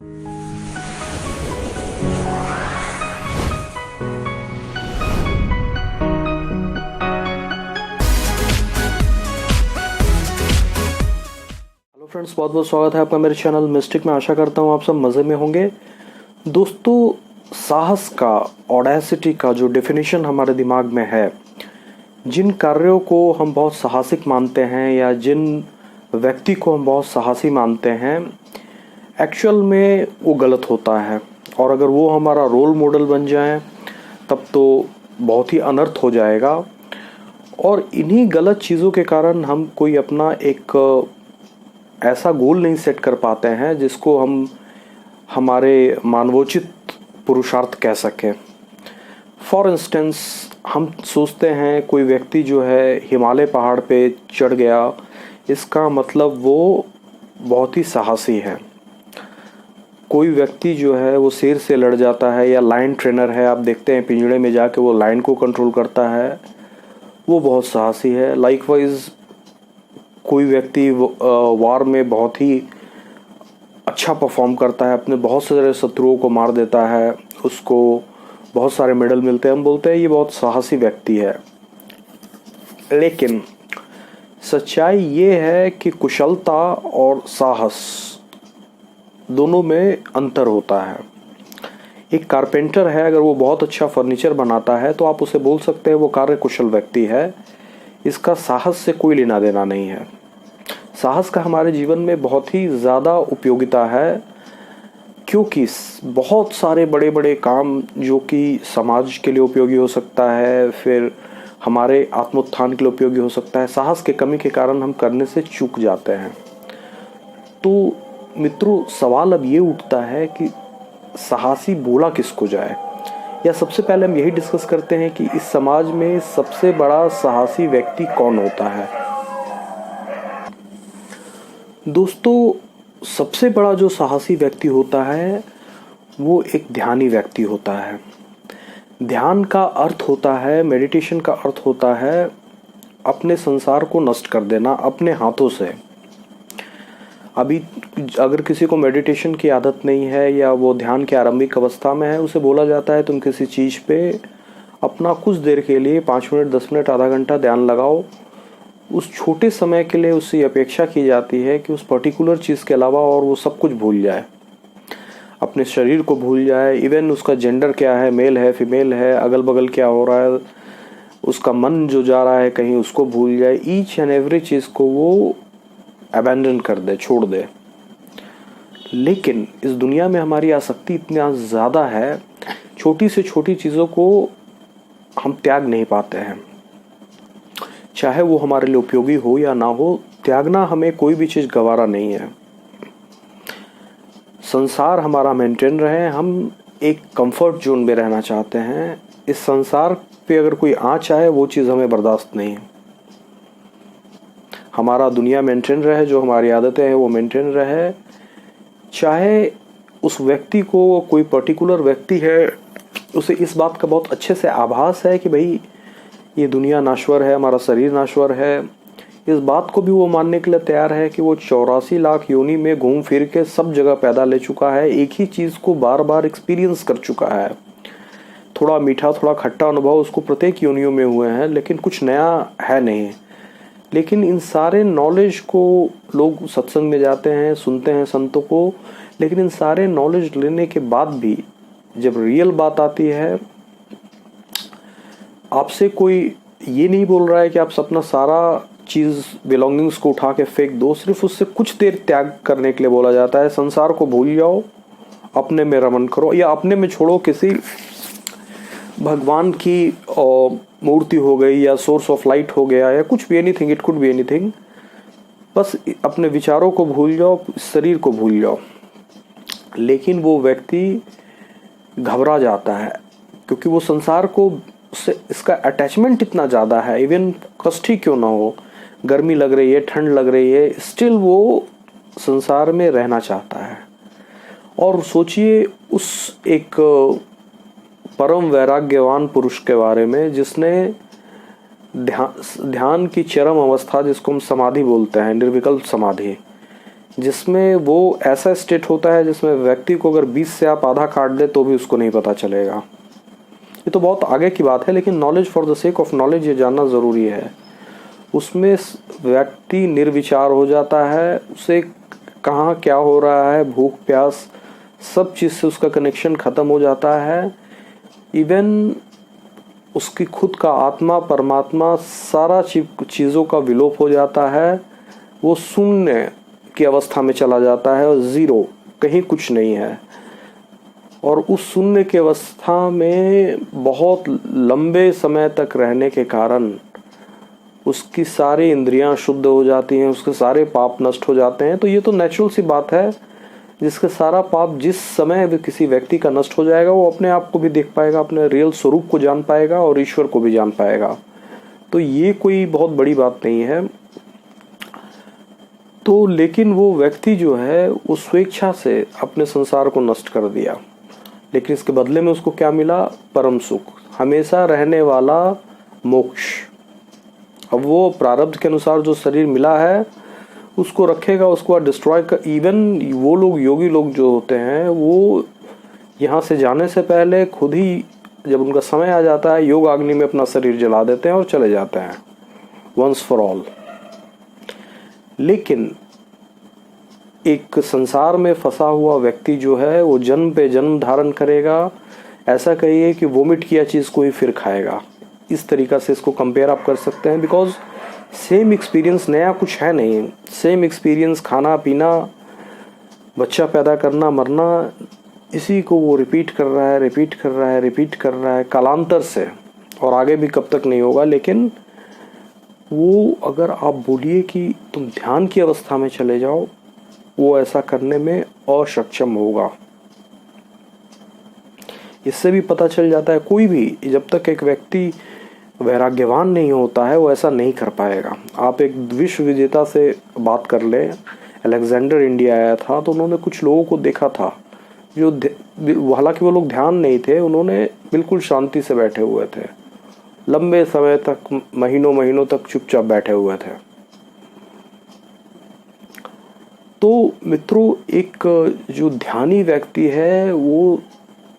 Hello friends, बहुत बहुत स्वागत है आपका मेरे चैनल मिस्टिक में। आशा करता हूँ आप सब मज़े में होंगे। दोस्तों, साहस का, ऑडेसिटी का जो डेफिनेशन हमारे दिमाग में है, जिन कार्यों को हम बहुत साहसिक मानते हैं या जिन व्यक्ति को हम बहुत साहसी मानते हैं, एक्चुअल में वो गलत होता है। और अगर वो हमारा रोल मॉडल बन जाए तब तो बहुत ही अनर्थ हो जाएगा। और इन्हीं गलत चीज़ों के कारण हम कोई अपना एक ऐसा गोल नहीं सेट कर पाते हैं जिसको हम हमारे मानवोचित पुरुषार्थ कह सकें। फॉर इंस्टेंस, हम सोचते हैं कोई व्यक्ति जो है हिमालय पहाड़ पे चढ़ गया, इसका मतलब वो बहुत ही साहसी है। कोई व्यक्ति जो है वो शेर से लड़ जाता है या लायन ट्रेनर है, आप देखते हैं पिंजड़े में जाके वो लायन को कंट्रोल करता है, वो बहुत साहसी है। लाइकवाइज कोई व्यक्ति वार में बहुत ही अच्छा परफॉर्म करता है, अपने बहुत सारे शत्रुओं को मार देता है, उसको बहुत सारे मेडल मिलते हैं, हम बोलते हैं ये बहुत साहसी व्यक्ति है। लेकिन सच्चाई ये है कि कुशलता और साहस दोनों में अंतर होता है। एक कारपेंटर है, अगर वो बहुत अच्छा फर्नीचर बनाता है तो आप उसे बोल सकते हैं वो कार्य कुशल व्यक्ति है। इसका साहस से कोई लेना देना नहीं है। साहस का हमारे जीवन में बहुत ही ज़्यादा उपयोगिता है, क्योंकि बहुत सारे बड़े बड़े काम जो कि समाज के लिए उपयोगी हो सकता है, फिर हमारे आत्मोत्थान के लिए उपयोगी हो सकता है, साहस के कमी के कारण हम करने से चूक जाते हैं। तो मित्रों, सवाल अब ये उठता है कि साहसी बोला किसको जाए, या सबसे पहले हम यही डिस्कस करते हैं कि इस समाज में सबसे बड़ा साहसी व्यक्ति कौन होता है। दोस्तों, सबसे बड़ा जो साहसी व्यक्ति होता है वो एक ध्यानी व्यक्ति होता है। ध्यान का अर्थ होता है, मेडिटेशन का अर्थ होता है अपने संसार को नष्ट कर देना अपने हाथों से। अभी अगर किसी को मेडिटेशन की आदत नहीं है या वो ध्यान की आरंभिक अवस्था में है, उसे बोला जाता है तुम किसी चीज़ पे अपना कुछ देर के लिए 5 मिनट, 10 मिनट, आधा घंटा ध्यान लगाओ। उस छोटे समय के लिए उससे अपेक्षा की जाती है कि उस पर्टिकुलर चीज़ के अलावा और वो सब कुछ भूल जाए, अपने शरीर को भूल जाए, इवन उसका जेंडर क्या है, मेल है, फीमेल है, अगल बगल क्या हो रहा है, उसका मन जो जा रहा है कहीं, उसको भूल जाए। ईच एंड एवरी चीज़ को वो अबैंडन कर दे, छोड़ दे। लेकिन इस दुनिया में हमारी आसक्ति इतना ज़्यादा है, छोटी से छोटी चीज़ों को हम त्याग नहीं पाते हैं। चाहे वो हमारे लिए उपयोगी हो या ना हो, त्यागना हमें कोई भी चीज़ गवारा नहीं है। संसार हमारा मेंटेन रहे, हम एक कंफर्ट जोन में रहना चाहते हैं। इस संसार पे अगर कोई आँच आए वो चीज़ हमें बर्दाश्त नहीं है। हमारा दुनिया मेंटेन रहे, जो हमारी आदतें हैं वो मेंटेन रहे। चाहे उस व्यक्ति को, कोई पर्टिकुलर व्यक्ति है, उसे इस बात का बहुत अच्छे से आभास है कि भाई ये दुनिया नाश्वर है, हमारा शरीर नाश्वर है, इस बात को भी वो मानने के लिए तैयार है कि वो 84 लाख योनि में घूम फिर के सब जगह पैदा ले चुका है, एक ही चीज़ को बार बार एक्सपीरियंस कर चुका है। थोड़ा मीठा, थोड़ा खट्टा अनुभव उसको प्रत्येक योनियों में हुए हैं, लेकिन कुछ नया है नहीं। लेकिन इन सारे नॉलेज को लोग सत्संग में जाते हैं, सुनते हैं संतों को, लेकिन इन सारे नॉलेज लेने के बाद भी जब रियल बात आती है, आपसे कोई ये नहीं बोल रहा है कि आप अपना सारा चीज़, बिलोंगिंग्स को उठा के फेंक दो, सिर्फ उससे कुछ देर त्याग करने के लिए बोला जाता है। संसार को भूल जाओ, अपने में रमन करो, या अपने में छोड़ो, किसी भगवान की मूर्ति हो गई या सोर्स ऑफ लाइट हो गया या कुछ भी, anything, it could be anything, बस अपने विचारों को भूल जाओ, शरीर को भूल जाओ। लेकिन वो व्यक्ति घबरा जाता है, क्योंकि वो संसार को, उससे इसका अटैचमेंट इतना ज़्यादा है। इवन कष्ट ही क्यों ना हो, गर्मी लग रही है, ठंड लग रही है, स्टिल वो संसार में रहना चाहता है। और सोचिए उस एक परम वैराग्यवान पुरुष के बारे में, जिसने ध्यान की चरम अवस्था, जिसको हम समाधि बोलते हैं, निर्विकल्प समाधि, जिसमें वो ऐसा स्टेट होता है जिसमें व्यक्ति को अगर 20 से आप आधा काट दे तो भी उसको नहीं पता चलेगा। ये तो बहुत आगे की बात है, लेकिन knowledge for the sake of knowledge ये जानना ज़रूरी है। उसमें व्यक्ति निर्विचार हो जाता है, उसे कहाँ क्या हो रहा है, भूख प्यास सब चीज़ से उसका कनेक्शन ख़त्म हो जाता है। इवन उसकी खुद का आत्मा परमात्मा सारा चीज़ों का विलोप हो जाता है। वो शून्य की अवस्था में चला जाता है और ज़ीरो, कहीं कुछ नहीं है। और उस शून्य की अवस्था में बहुत लंबे समय तक रहने के कारण उसकी सारी इंद्रियां शुद्ध हो जाती हैं, उसके सारे पाप नष्ट हो जाते हैं। तो ये तो नेचुरल सी बात है, जिसके सारा पाप जिस समय भी किसी व्यक्ति का नष्ट हो जाएगा वो अपने आप को भी देख पाएगा, अपने रियल स्वरूप को जान पाएगा और ईश्वर को भी जान पाएगा। तो ये कोई बहुत बड़ी बात नहीं है। तो लेकिन वो व्यक्ति जो है वो स्वेच्छा से अपने संसार को नष्ट कर दिया, लेकिन इसके बदले में उसको क्या मिला? परम सुख, हमेशा रहने वाला मोक्ष। अब वो प्रारब्ध के अनुसार जो शरीर मिला है उसको रखेगा, उसको डिस्ट्रॉय कर। इवन वो लोग योगी लोग जो होते हैं वो यहाँ से जाने से पहले खुद ही जब उनका समय आ जाता है योग अग्नि में अपना शरीर जला देते हैं और चले जाते हैं वंस फॉर ऑल। लेकिन एक संसार में फंसा हुआ व्यक्ति जो है वो जन्म पे जन्म धारण करेगा। ऐसा कहिए कि वोमिट किया चीज़ को ही फिर खाएगा। इस तरीक़ा से इसको कंपेयर आप कर सकते हैं, बिकॉज सेम एक्सपीरियंस, नया कुछ है नहीं। सेम एक्सपीरियंस, खाना पीना, बच्चा पैदा करना, मरना, इसी को वो रिपीट कर रहा है, रिपीट कर रहा है, रिपीट कर रहा है कालांतर से, और आगे भी कब तक नहीं होगा। लेकिन वो अगर आप बोलिए कि तुम ध्यान की अवस्था में चले जाओ, वो ऐसा करने में अक्षम होगा। इससे भी पता चल जाता है कोई भी जब तक एक व्यक्ति वैराग्यवान नहीं होता है वो ऐसा नहीं कर पाएगा। आप एक विश्व विजेता से बात कर लें, अलेक्जेंडर इंडिया आया था तो उन्होंने कुछ लोगों को देखा था जो हालांकि वो लोग ध्यान नहीं थे, उन्होंने बिल्कुल शांति से बैठे हुए थे, लंबे समय तक, महीनों महीनों तक चुपचाप बैठे हुए थे। तो मित्रों, एक जो ध्यानी व्यक्ति है वो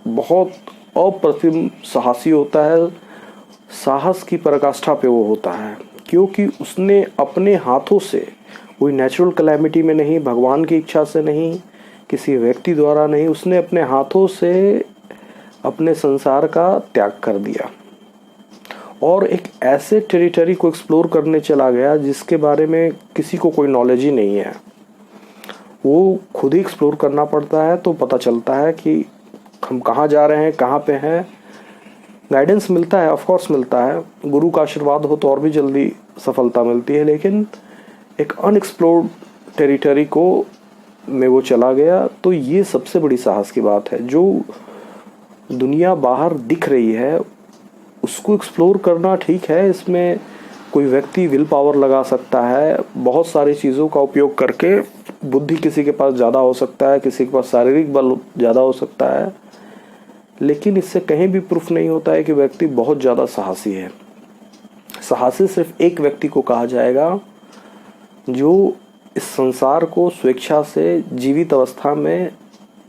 बहुत अप्रतिम साहसी होता है। साहस की पराकाष्ठा पे वो होता है, क्योंकि उसने अपने हाथों से, कोई नेचुरल कैलेमिटी में नहीं, भगवान की इच्छा से नहीं, किसी व्यक्ति द्वारा नहीं, उसने अपने हाथों से अपने संसार का त्याग कर दिया और एक ऐसे टेरिटरी को एक्सप्लोर करने चला गया जिसके बारे में किसी को कोई नॉलेज ही नहीं है। वो खुद ही एक्सप्लोर करना पड़ता है तो पता चलता है कि हम कहाँ जा रहे हैं, कहाँ पे हैं। गाइडेंस मिलता है, ऑफ कोर्स मिलता है, गुरु का आशीर्वाद हो तो और भी जल्दी सफलता मिलती है। लेकिन एक अनएक्सप्लोर्ड टेरिटरी को में वो चला गया। तो ये सबसे बड़ी साहस की बात है। जो दुनिया बाहर दिख रही है उसको एक्सप्लोर करना ठीक है, इसमें कोई व्यक्ति विल पावर लगा सकता है, बहुत सारी चीज़ों का उपयोग करके। बुद्धि किसी के पास ज़्यादा हो सकता है, किसी के पास शारीरिक बल ज़्यादा हो सकता है, लेकिन इससे कहीं भी प्रूफ नहीं होता है कि व्यक्ति बहुत ज़्यादा साहसी है। साहसी सिर्फ एक व्यक्ति को कहा जाएगा जो इस संसार को स्वेच्छा से जीवित अवस्था में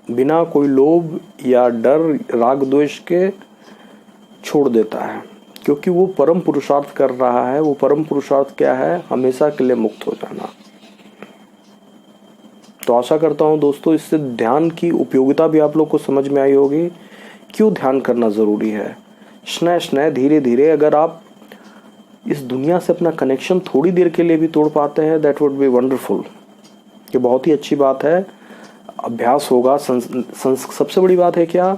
बिना कोई लोभ या डर, राग द्वेष के छोड़ देता है, क्योंकि वो परम पुरुषार्थ कर रहा है। वो परम पुरुषार्थ क्या है? हमेशा के लिए मुक्त हो जाना। तो आशा करता हूँ दोस्तों इससे ध्यान की उपयोगिता भी आप लोग को समझ में आई होगी, क्यों ध्यान करना ज़रूरी है। स्नेह स्नेह धीरे धीरे अगर आप इस दुनिया से अपना कनेक्शन थोड़ी देर के लिए भी तोड़ पाते हैं, दैट वुड बी वंडरफुल। ये बहुत ही अच्छी बात है। अभ्यास होगा। सबसे बड़ी बात है क्या,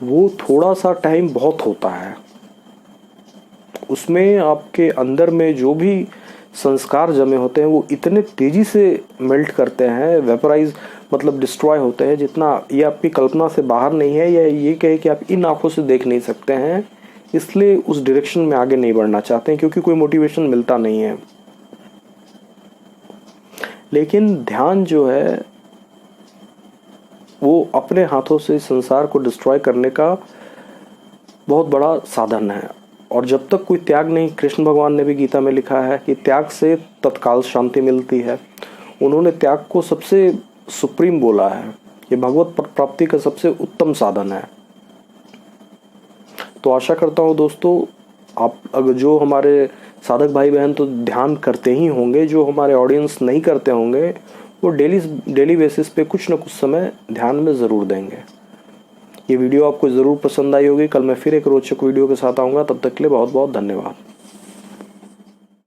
वो थोड़ा सा टाइम बहुत होता है, उसमें आपके अंदर में जो भी संस्कार जमे होते हैं वो इतने तेजी से मेल्ट करते हैं, वेपराइज मतलब डिस्ट्रॉय होते हैं, जितना ये आपकी कल्पना से बाहर नहीं है। या ये कहे कि आप इन आंखों से देख नहीं सकते हैं, इसलिए उस डायरेक्शन में आगे नहीं बढ़ना चाहते हैं, क्योंकि कोई मोटिवेशन मिलता नहीं है। लेकिन ध्यान जो है वो अपने हाथों से संसार को डिस्ट्रॉय करने का बहुत बड़ा साधन है। और जब तक कोई त्याग नहीं, कृष्ण भगवान ने भी गीता में लिखा है कि त्याग से तत्काल शांति मिलती है। उन्होंने त्याग को सबसे सुप्रीम बोला है। ये भगवत प्राप्ति का सबसे उत्तम साधन है। तो आशा करता हूँ दोस्तों, आप अगर जो हमारे साधक भाई बहन तो ध्यान करते ही होंगे, जो हमारे ऑडियंस नहीं करते होंगे वो डेली बेसिस पे कुछ ना कुछ समय ध्यान में ज़रूर देंगे। ये वीडियो आपको ज़रूर पसंद आई होगी। कल मैं फिर एक रोचक वीडियो के साथ आऊँगा। तब तक के लिए बहुत बहुत धन्यवाद।